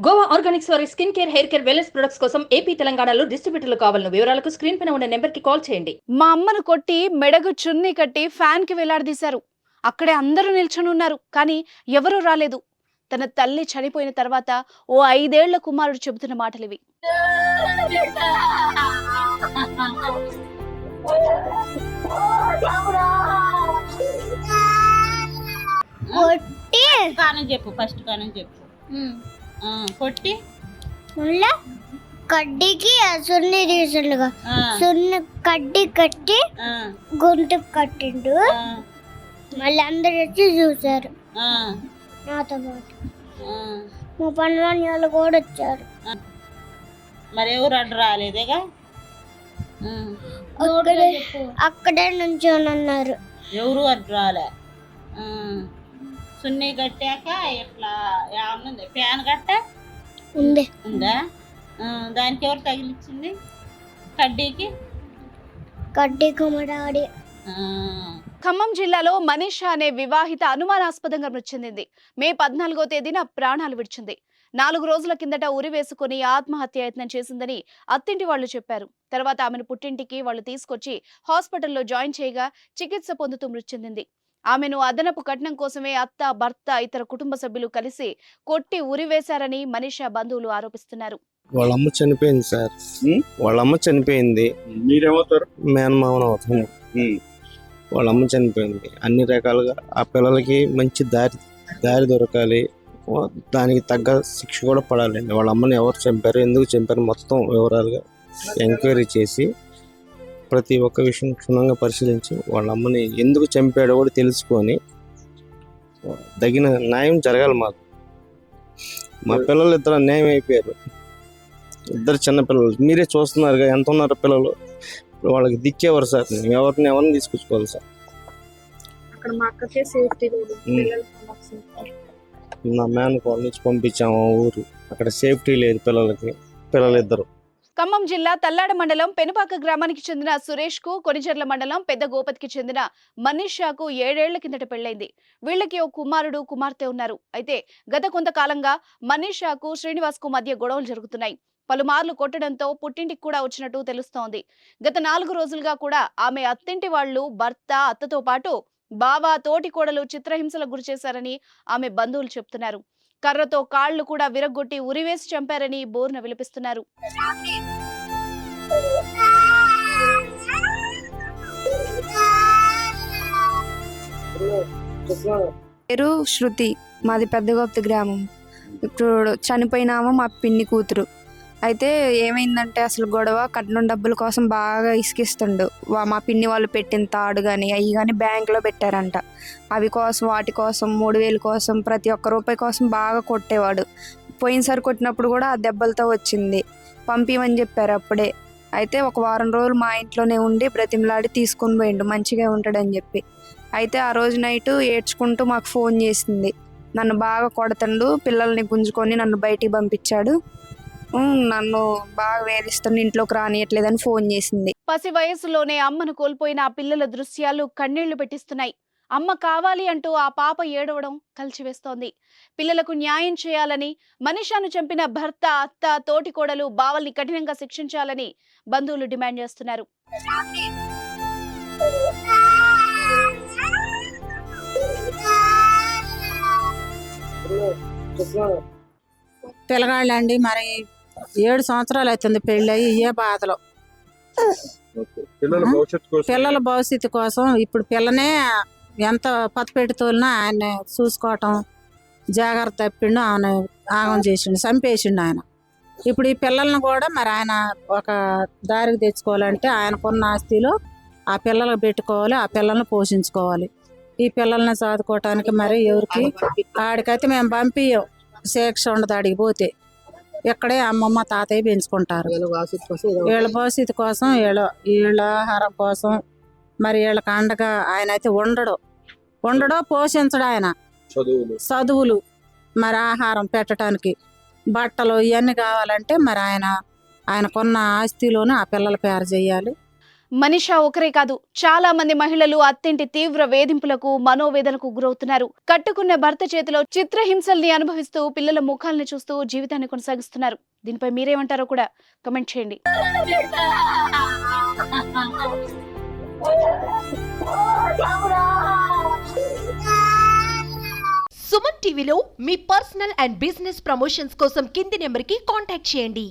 Goa Organics వారి skin care, hair care, wellness products కోసం AP, తెలంగాణలో డిస్ట్రిబ్యూటర్లు కావాలను వివరాలకు స్క్రీన్ పైన ఉన్న నెంబర్కి కాల్ చేయండి. మా అమ్మను కొట్టి మెడకు చున్నీ కట్టి ఫ్యాన్ కి వేలాడదీశారు. అక్కడే అందరూ నిల్చొని ఉన్నారు, కానీ ఎవరూ రాలేదు. తన తల్లి చనిపోయిన తర్వాత ఓ 5 ఏళ్ల కుమారుడు చెబుతున్న మాటలివి. కొట్టి కానం చెప్పు, ఫస్ట్ కానం చెప్పు. కొట్టి కడ్డీకి సున్ని తీసులుగా సున్ని కడ్డీ కట్టి గొంతుకు కట్టిండు. మళ్ళీ అందరు వచ్చి చూసారు నాతో పాటు. మా పని వాళ్ళు కూడా వచ్చారు. మరి ఎవరు అడ్డు రాలేదేగా? అక్కడే నుంచొని ఉన్నారు. ఎవరు అడ్డు రాలే. సున్ని కట్టాక ఇట్లా ఏమన్నా ఫ్యాన్ కట్ట ఉంది ఉందా? దానికి ఎవరు తగిలిచ్చింది? కడ్డీకి మా డాడీ. ఖమ్మం జిల్లాలో మనీషా అనే వివాహిత అనుమానాస్పదంగా మృతి చెందింది. మే 14వ తేదీన ప్రాణాలు విడిచింది. 4 రోజుల కిందట ఉరి వేసుకుని ఆత్మహత్యాయత్నం చేసిందని అత్తింటి వాళ్లు చెప్పారు. తర్వాత ఆమెను పుట్టింటికి వాళ్లు తీసుకొచ్చి హాస్పిటల్లో జాయిన్ చేయగా చికిత్స పొందుతూ మృతి చెందింది. ఆమెను అదనపు కట్నం కోసమే అత్త, భర్త, ఇతర కుటుంబ సభ్యులు కలిసి కొట్టి ఉరివేశారని మనీషా బంధువులు ఆరోపిస్తున్నారు. వాళ్ళమ్మ చనిపోయింది సార్. వాళ్ళమ్మ చనిపోయింది. మీరేమవుతారు? మేనమామను అవుతాను. వాళ్ళమ్మ చనిపోయింది. అన్ని రకాలుగా ఆ పిల్లలకి మంచి దారి దొరకాలి, దానికి తగ్గ శిక్ష కూడా పడాలి. వాళ్ళ అమ్మని ఎవరు చంపారు, ఎందుకు చంపారు, మొత్తం వివరాలుగా ఎంక్వైరీ చేసి ప్రతి ఒక్క విషయం క్షుణ్ణంగా పరిశీలించి వాళ్ళ అమ్మని ఎందుకు చంపాడో కూడా తెలుసుకొని తగిన న్యాయం జరగాలి. మా పిల్లలు ఇద్దరు అన్యాయం అయిపోయారు. ఇద్దరు చిన్నపిల్లలు మీరే చూస్తున్నారుగా, ఎంత ఉన్నారు పిల్లలు. వాళ్ళకి దిక్కేవారు సార్. ఎవరిని తీసుకొచ్చుకోవాలి సార్. నా మ్యాన్ కాల్ నుంచి పంపించాము ఊరు, అక్కడ సేఫ్టీ లేదు పిల్లలిద్దరు. ఖమ్మం జిల్లా తల్లాడ మండలం పెనుపాక గ్రామానికి చెందిన సురేష్ కు, కొనిజర్ల మండలం పెద్ద గోపతికి చెందిన మనీషాకు 7 ఏళ్ల కిందట పెళ్లైంది. వీళ్ళకి ఓ కుమారుడు, కుమార్తె ఉన్నారు. అయితే గత కొంతకాలంగా మనీషాకు, శ్రీనివాస్ కు మధ్య గొడవలు జరుగుతున్నాయి. పలుమార్లు కొట్టడంతో పుట్టింటికి కూడా వచ్చినట్టు తెలుస్తోంది. గత 4 రోజులుగా కూడా ఆమె అత్తింటి వాళ్లు భర్త, అత్తతో పాటు బావ, తోటి కోడలు చిత్రహింసలకు గురిచేశారని ఆమె బంధువులు చెప్తున్నారు. కర్రతో కాళ్లు కూడా విరగ్గొట్టి ఉరివేసి చంపారని బోర్న విలపిస్తున్నారు. పేరు శృతి, మాది పెద్దగోప్తి గ్రామం. ఇప్పుడు చనిపోయినామో మా పిన్ని కూతురు. అయితే ఏమైందంటే అసలు గొడవ కట్నం డబ్బుల కోసం బాగా ఇసుకిస్తుండు. మా పిన్ని వాళ్ళు పెట్టిన తాడు కానీ అవి కానీ బ్యాంకులో పెట్టారంట. వాటి కోసం 3000 కోసం, ప్రతి ఒక్క రూపాయి కోసం బాగా కొట్టేవాడు. పోయినసారి కొట్టినప్పుడు కూడా ఆ దెబ్బలతో వచ్చింది. పంపిమని చెప్పారు అప్పుడే. అయితే ఒక వారం రోజులు మా ఇంట్లోనే ఉండి బ్రతిమలాడి తీసుకొని పోయిండు, మంచిగా ఉంటాడని చెప్పి. అయితే ఆ రోజు నైట్ ఏడ్చుకుంటూ మాకు ఫోన్ చేసింది. నన్ను బాగా కొడతండు, పిల్లల్ని గుంజుకొని నన్ను బయటికి పంపించాడు, నన్ను బాగా వేధిస్తాను, ఇంట్లోకి రానియట్లేదని ఫోన్ చేసింది. పసి వయసులోనే అమ్మను కోల్పోయిన ఆ పిల్లల దృశ్యాలు కన్నీళ్లు పెట్టిస్తున్నాయి. అమ్మ కావాలి అంటూ ఆ పాప ఏడవడం కలిచివేస్తోంది. పిల్లలకు న్యాయం చేయాలని, మనీషాను చంపిన భర్త, అత్త, తోటి కోడలు, బావల్ని కఠినంగా శిక్షించాలని బంధువులు డిమాండ్ చేస్తున్నారు. పిల్లగాళ్ళండి మరి 7 సంవత్సరాలు అవుతుంది పెళ్ళయి. ఏ బాధలు పిల్లల భవిష్యత్తు కోసం ఇప్పుడు పిల్లనే ఎంత పత్తిపెట్టి తోలినా ఆయన చూసుకోవటం జాగ్రత్త తప్పిండు, ఆయన ఆగం చేసిండు, చంపేసిండు ఆయన. ఇప్పుడు ఈ పిల్లల్ని కూడా మరి ఆయన ఒక దారికి తెచ్చుకోవాలంటే ఆయనకున్న ఆస్తిలో ఆ పిల్లలకు పెట్టుకోవాలి, ఆ పిల్లల్ని పోషించుకోవాలి. ఈ పిల్లల్ని చదువుకోవటానికి మరి ఎవరికి ఆడికైతే మేము పంపించాం. శిక్ష ఉండదు ఆడికి పోతే. ఇక్కడే అమ్మమ్మ, తాతయ్య పెంచుకుంటారు. వీళ్ళ భవిష్యత్తు కోసం, వీళ్ళ ఆహారం కోసం మరి వీళ్ళకి అండగా ఆయన అయితే ఉండడో పోషించడు. ఆయన చదువులు మరి ఆహారం పెట్టడానికి, బట్టలు ఇవన్నీ కావాలంటే మరి ఆయనకున్న ఆస్తిలోనే ఆ పిల్లల పేరు చేయాలి. మనీషా ఒకరే కాదు, చాలా మంది మహిళలు అత్తింటి తీవ్ర వేధింపులకు, మనోవేదనకు గురవుతున్నారు. కట్టుకున్న భర్త చేతిలో చిత్రహింసల్ని అనుభవిస్తూ పిల్లల ముఖాలను చూస్తూ జీవితాన్ని కొనసాగిస్తున్నారు. దీనిపై మీరేమంటారో కూడా కమెంట్ చేయండి. సుమన్ టీవీలో మీ పర్సనల్ అండ్ బిజినెస్ ప్రమోషన్స్ కోసం కింది నెంబర్కి కాంటాక్ట్ చేయండి.